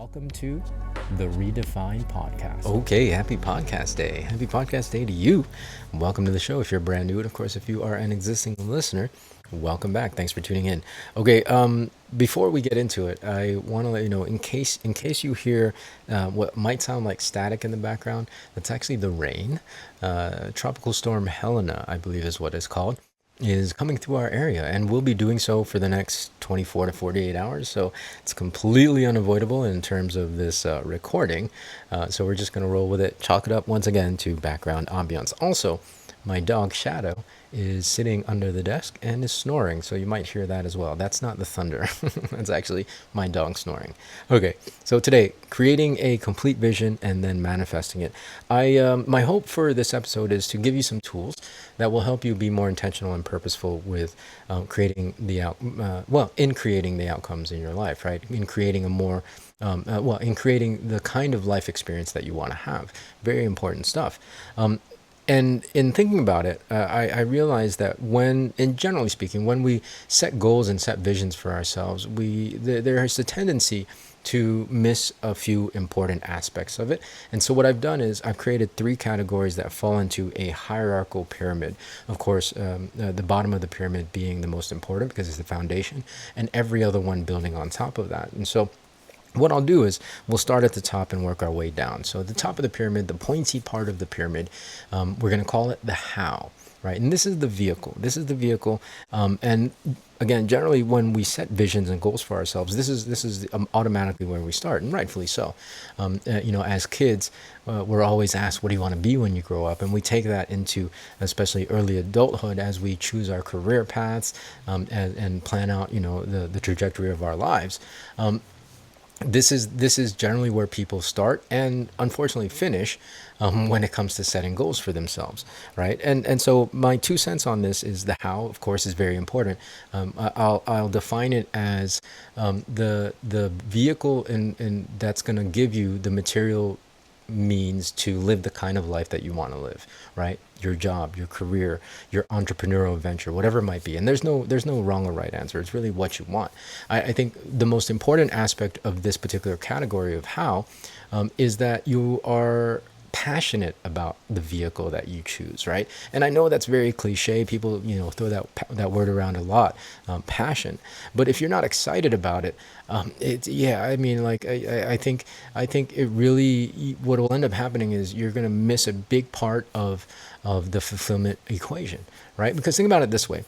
welcome to the Redefine Podcast. Okay, happy podcast day. Happy podcast day to you. Welcome to the show if you're brand new. And of course, if you are an existing listener, welcome back. Thanks for tuning in. Okay, before we get into it, I want to let you know, in case you hear what might sound like static in the background, that's actually the rain. Tropical storm Helena, I believe is what it's called, is coming through our area and will be doing so for the next 24 to 48 hours. So it's completely unavoidable in terms of this recording. So we're just going to roll with it, chalk it up once again to background ambiance. Also, my dog Shadow is sitting under the desk and is snoring, so you might hear that as well. That's not the thunder. That's actually my dog snoring. Okay, so today, creating a complete vision and then manifesting it. My hope for this episode is to give you some tools that will help you be more intentional and purposeful with creating in creating the outcomes in your life, right? In creating a more in creating the kind of life experience that you want to have. Very important stuff. And in thinking about it, I realized that and generally speaking, when we set goals and set visions for ourselves, there is a tendency to miss a few important aspects of it. And so what I've done is I've created three categories that fall into a hierarchical pyramid. Of course, the bottom of the pyramid being the most important because it's the foundation, and every other one building on top of that. And so what I'll do is we'll start at the top and work our way down. So at the top of the pyramid, the pointy part of the pyramid, we're going to call it the how, right? And this is the vehicle. And again, generally when we set visions and goals for ourselves, this is automatically where we start, and rightfully so. As kids, we're always asked, what do you want to be when you grow up? And we take that into especially early adulthood as we choose our career paths and plan out, the trajectory of our lives. This is generally where people start and unfortunately finish when it comes to setting goals for themselves, right? And so my 2 cents on this is the how, of course, is very important. I'll define it as the vehicle and that's going to give you the material means to live the kind of life that you want to live, right? Your job, your career, your entrepreneurial venture, whatever it might be. And there's no wrong or right answer. It's really what you want. I think the most important aspect of this particular category of how is that you are passionate about the vehicle that you choose, right? And I know that's very cliche. People, throw that word around a lot, passion. But if you're not excited about it, I think it really, what will end up happening is you're going to miss a big part of the fulfillment equation, right? Because think about it this way.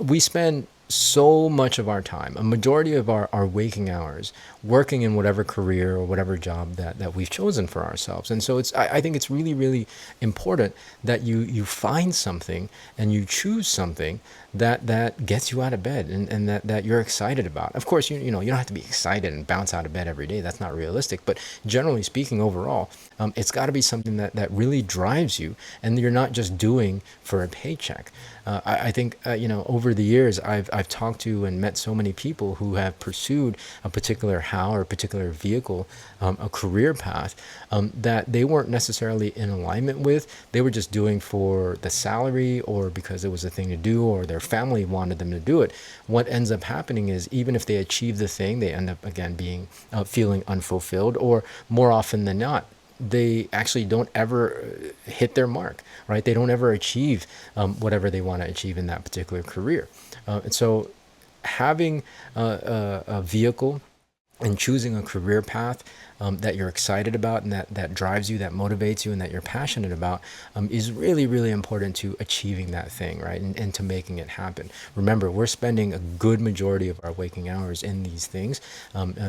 We spend so much of our time, a majority of our waking hours, working in whatever career or whatever job that we've chosen for ourselves. And so I think it's really, really important that you find something and you choose something that gets you out of bed and that you're excited about. Of course, you don't have to be excited and bounce out of bed every day. That's not realistic. But generally speaking, overall, it's got to be something that really drives you and you're not just doing for a paycheck. I think, over the years, I've talked to and met so many people who have pursued a particular how or a particular vehicle, a career path that they weren't necessarily in alignment with. They were just doing for the salary or because it was a thing to do or their family wanted them to do it. What ends up happening is even if they achieve the thing, they end up again being feeling unfulfilled, or more often than not, they actually don't ever hit their mark, right? They don't ever achieve whatever they want to achieve in that particular career. And so having a vehicle and choosing a career path that you're excited about and that drives you, that motivates you, and that you're passionate about is really, really important to achieving that thing, right? And to making it happen. Remember, we're spending a good majority of our waking hours in these things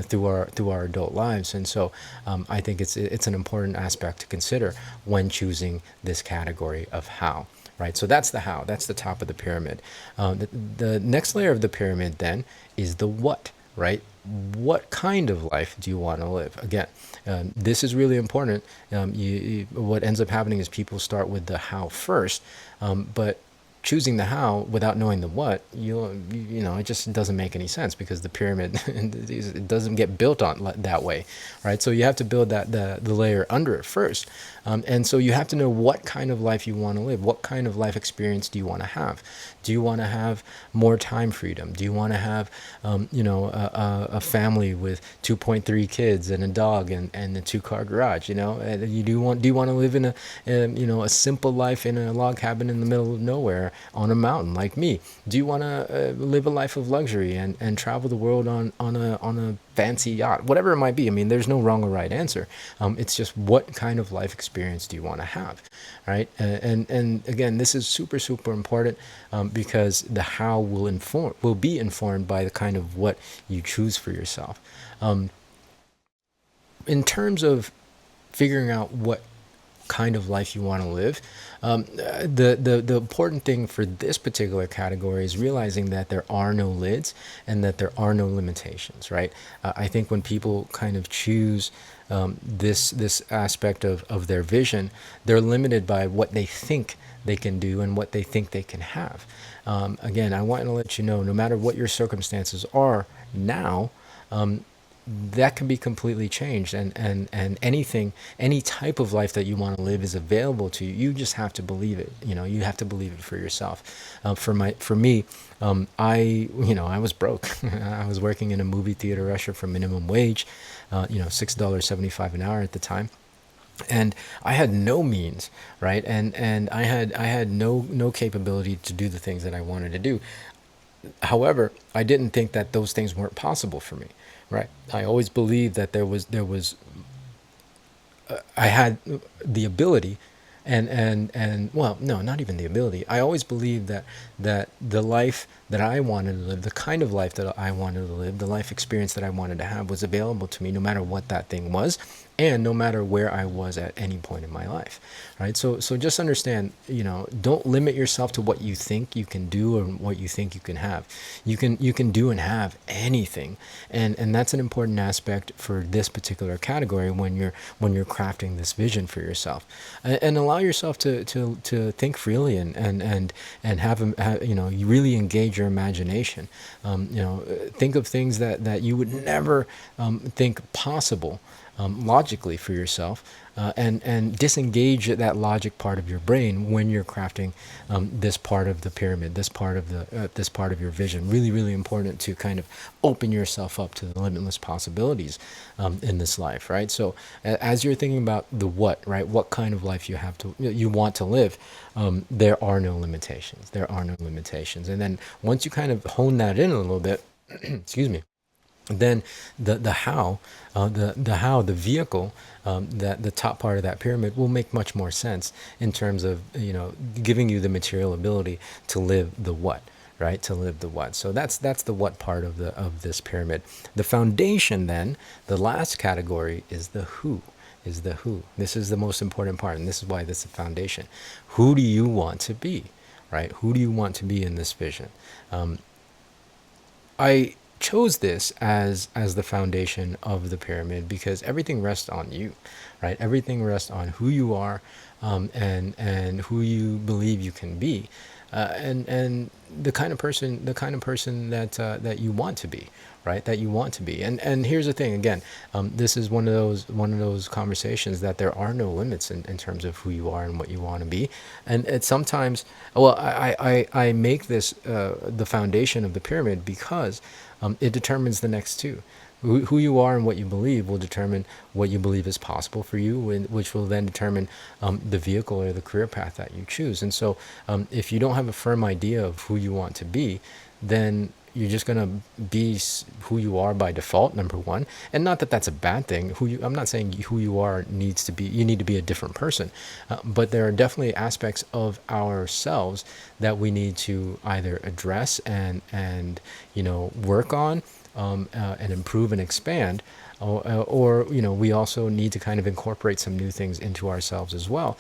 through our adult lives. And so I think it's an important aspect to consider when choosing this category of how. Right, so that's the how. That's the top of the pyramid. The next layer of the pyramid then is the what, right? What kind of life do you want to live? Again, this is really important. What ends up happening is people start with the how first, but choosing the how without knowing the what, you know, it just doesn't make any sense, because the pyramid it doesn't get built on that way, right? So you have to build the layer under it first, and so you have to know what kind of life you want to live. What kind of life experience do you want to have? Do you want to have more time freedom? Do you want to have, a family with 2.3 kids and a dog and a 2-car garage? You know, and do you want to live in a simple life in a log cabin in the middle of nowhere on a mountain like me? Do you want to live a life of luxury and travel the world on a fancy yacht? Whatever it might be. I mean, there's no wrong or right answer. It's just, what kind of life experience do you want to have, right? And again, this is super, super important, because the how will be informed by the kind of what you choose for yourself. In terms of figuring out what kind of life you want to live, the important thing for this particular category is realizing that there are no lids and that there are no limitations, right? I think when people kind of choose this aspect of their vision, they're limited by what they think they can do and what they think they can have. Again, I want to let you know, no matter what your circumstances are now, that can be completely changed, and any type of life that you want to live is available to you. You just have to believe it. You know, you have to believe it for yourself. For me, I was broke. I was working in a movie theater usher for minimum wage, $6.75 an hour at the time. And I had no means, right? And I had no capability to do the things that I wanted to do. However, I didn't think that those things weren't possible for me, right? I always believed that I had the ability, and well, no, not even the ability. I always believed that the life that I wanted to live, the kind of life that I wanted to live, the life experience that I wanted to have was available to me, no matter what that thing was, and no matter where I was at any point in my life, right? So just understand, don't limit yourself to what you think you can do or what you think you can have. You can do and have anything, and that's an important aspect for this particular category when you're crafting this vision for yourself, and allow yourself to think freely and you really engage your imagination. Think of things that you would never think possible, logically for yourself, and disengage that logic part of your brain when you're crafting this part of the pyramid, this part of your vision. Really, really important to kind of open yourself up to the limitless possibilities in this life, right? So as you're thinking about the what, right, what kind of life you want to live, there are no limitations. There are no limitations. And then once you kind of hone that in a little bit, excuse me, then the how, the vehicle, that the top part of that pyramid will make much more sense in terms of giving you the material ability to live the what, right? To live the what. So that's the what part of this pyramid. The foundation, then, the last category is the who. This is the most important part, and this is why this is a foundation. Who do you want to be, right? Who do you want to be in this vision? I chose this as the foundation of the pyramid because everything rests on you, right? Everything rests on who you are, and who you believe you can be, and the kind of person that you want to be, right? That you want to be. And here's the thing, again, this is one of those conversations that there are no limits in terms of who you are and what you want to be. And it's sometimes, well, I make this the foundation of the pyramid because it determines the next two. Who you are and what you believe will determine what you believe is possible for you, which will then determine the vehicle or the career path that you choose. And so if you don't have a firm idea of who you want to be, then you're just going to be who you are by default, number one. And not that that's a bad thing. I'm not saying who you are you need to be a different person. But there are definitely aspects of ourselves that we need to either address and work on, and improve and expand, or we also need to kind of incorporate some new things into ourselves as well,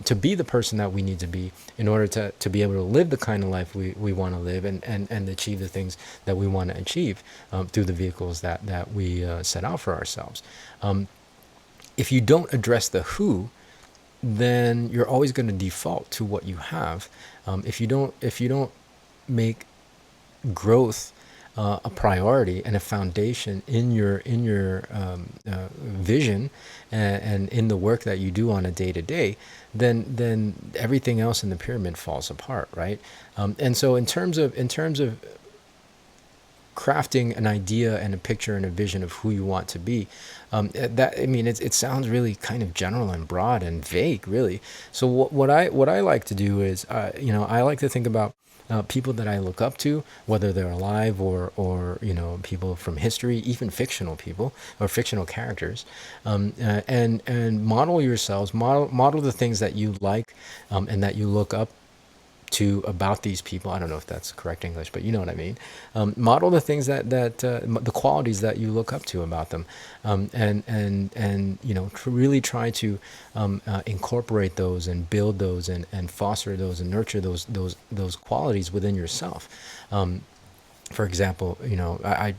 to be the person that we need to be in order to be able to live the kind of life we want to live, and achieve the things that we want to achieve through the vehicles that we set out for ourselves. If you don't address the who, then you're always going to default to what you have, If you don't make growth a priority and a foundation in your vision, and in the work that you do on a day to day, then everything else in the pyramid falls apart, right? And so in terms of crafting an idea and a picture and a vision of who you want to be, that I mean, it sounds really kind of general and broad and vague, really. So what I like to do is, I like to think about people that I look up to, whether they're alive or people from history, even fictional people or fictional characters, and model yourselves, model the things that you like, and that you look up to about these people. I don't know if that's correct English, but you know what I mean. Model the things the qualities that you look up to about them, and really try to incorporate those and build those and foster those and nurture those qualities within yourself. For example, I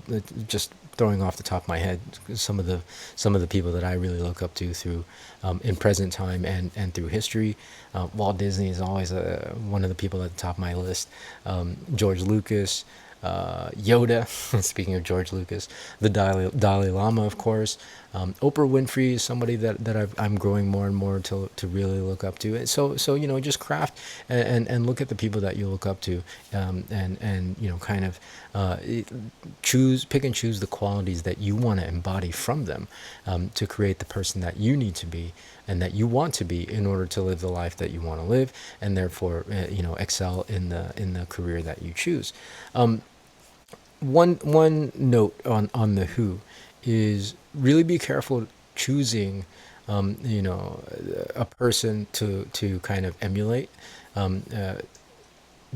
just throwing off the top of my head some of the people that I really look up to through in present time and through history. Walt Disney is always one of the people at the top of my list. George Lucas, Yoda. Speaking of George Lucas, the Dalai Lama, of course. Oprah Winfrey is somebody that I'm growing more and more to really look up to. And so just craft and look at the people that you look up to, and kind of pick and choose the qualities that you want to embody from them, to create the person that you need to be and that you want to be in order to live the life that you want to live, and therefore excel in the career that you choose. One note on the who is really be careful choosing a person to kind of emulate,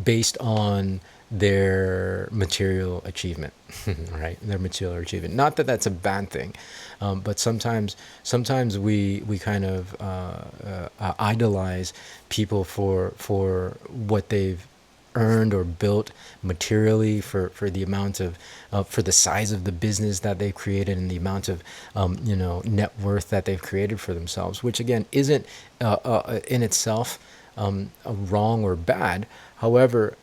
based on their material achievement. Right, their material achievement. Not that that's a bad thing, but sometimes we kind of idolize people for what they've earned or built materially, for the amount of for the size of the business that they've created, and the amount of net worth that they've created for themselves, which again isn't in itself wrong or bad. However,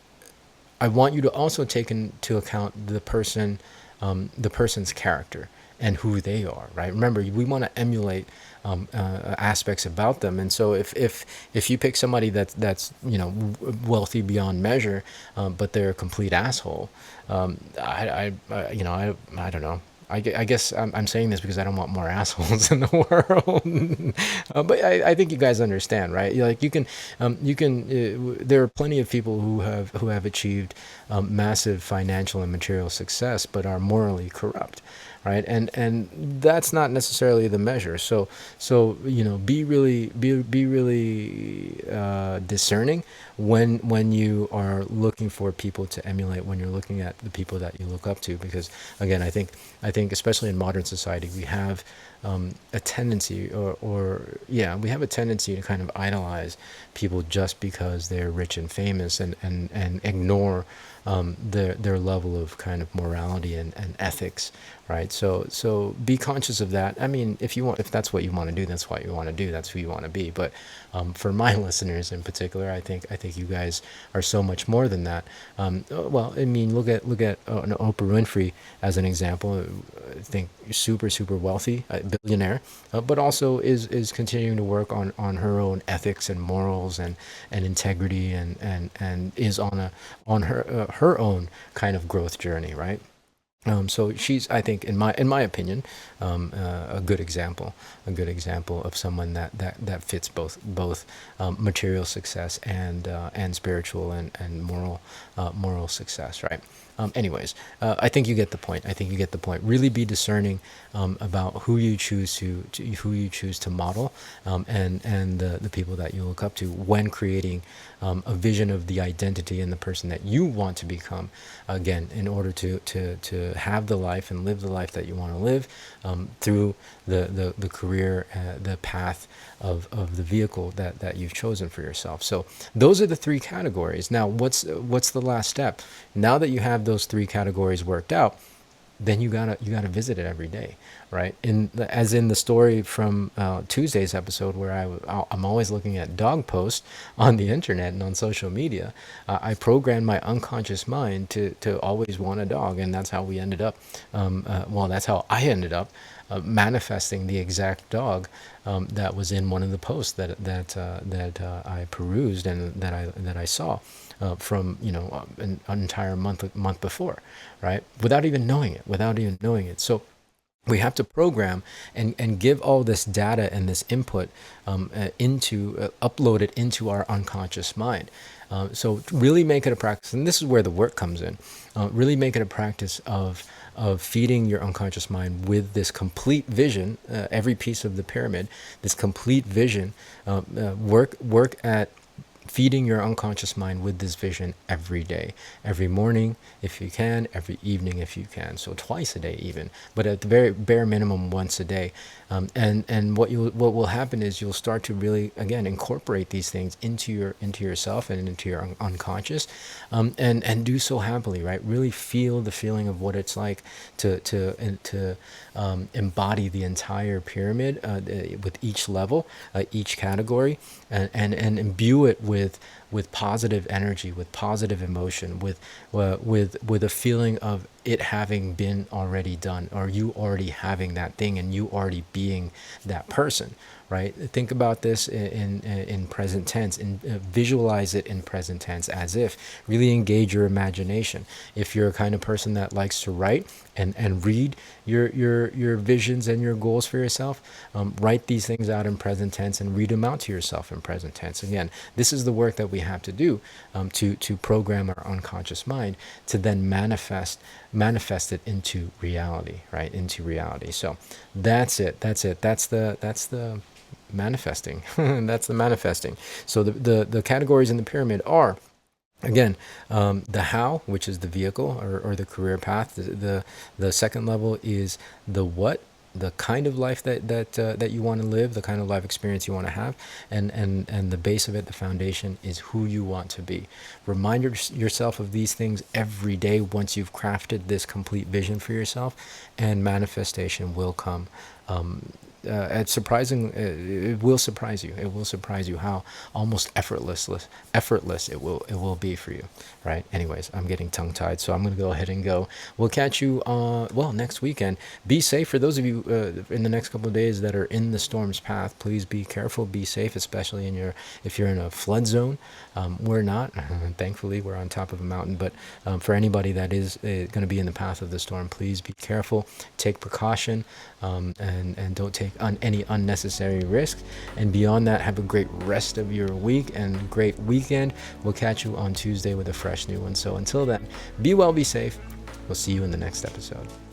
I want you to also take into account the person's character and who they are, right? Remember, we want to emulate aspects about them, and so if you pick somebody that's wealthy beyond measure, but they're a complete asshole, I don't know. I guess I'm saying this because I don't want more assholes in the world. But I think you guys understand, right? Like there are plenty of people who have achieved massive financial and material success, but are morally corrupt, right? And that's not necessarily the measure. So be really discerning when you are looking for people to emulate, when you're looking at the people that you look up to, because again, I think especially in modern society, we have a tendency, we have a tendency to kind of idolize people just because they're rich and famous, and ignore their level of kind of morality and ethics, right? So be conscious of that. I mean, if that's what you want to do, that's what you want to do. That's who you want to be. But for my listeners in particular, I think you guys are so much more than that. Well, I mean, look at Oprah Winfrey as an example. I think super wealthy, a billionaire, but also is continuing to work on her own ethics and morals and integrity, and is on her own kind of growth journey, right? So she's, I think, in my opinion, a good example of someone that fits both material success and spiritual and moral success, right? I think you get the point. Really be discerning about who you choose to model, and the people that you look up to when creating a vision of the identity and the person that you want to become. Again, in order to have the life and live the life that you want to live, through the career, the path of the vehicle that you've chosen for yourself. So those are the three categories. Now, what's the last step? Now that you have those three categories worked out, then you gotta visit it every day, right? As in the story from Tuesday's episode, where I'm always looking at dog posts on the internet and on social media. I programmed my unconscious mind to always want a dog, and that's how we ended up. That's how I ended up manifesting the exact dog that was in one of the posts that I perused and that I saw from an entire month before, right? Without even knowing it. So we have to program and give all this data and this input upload it into our unconscious mind. So really make it a practice, and this is where the work comes in. Really make it a practice of feeding your unconscious mind with this complete vision, every piece of the pyramid, this complete vision. Work at feeding your unconscious mind with this vision every day, every morning if you can, every evening if you can, so twice a day even, but at the very bare minimum once a day. And what will happen is you'll start to really, again, incorporate these things into yourself and into your unconscious, and do so happily, right? Really feel the feeling of what it's like to embody the entire pyramid with each level, each category, and imbue it with positive energy, with positive emotion, with a feeling of it having been already done, or you already having that thing and you already being that person, right? Think about this in present tense, and visualize it in present tense, as if really engage your imagination. If you're a kind of person that likes to write and read your visions and your goals for yourself, write these things out in present tense and read them out to yourself in present tense. Again, this is the work that we have to do to program our unconscious mind to then manifest it into reality, right? Into reality. So that's it. That's the manifesting. That's the manifesting. So the categories in the pyramid are, again, the how, which is the vehicle or the career path. The second level is the what, the kind of life that you want to live, the kind of life experience you want to have, and the base of it, the foundation, is who you want to be. Remind yourself of these things every day once you've crafted this complete vision for yourself, and manifestation will come. It's surprising. It will surprise you. It will surprise you how almost effortless it will be for you, right? Anyways, I'm getting tongue tied, so I'm gonna go ahead and go. We'll catch you next weekend. Be safe. For those of you in the next couple of days that are in the storm's path, please be careful. Be safe, especially if you're in a flood zone. We're not. Thankfully, we're on top of a mountain. But for anybody that is going to be in the path of the storm, please be careful. Take precaution, and don't take any unnecessary risks. And beyond that, have a great rest of your week and great weekend. We'll catch you on Tuesday with a fresh new one. So until then, be well, be safe. We'll see you in the next episode.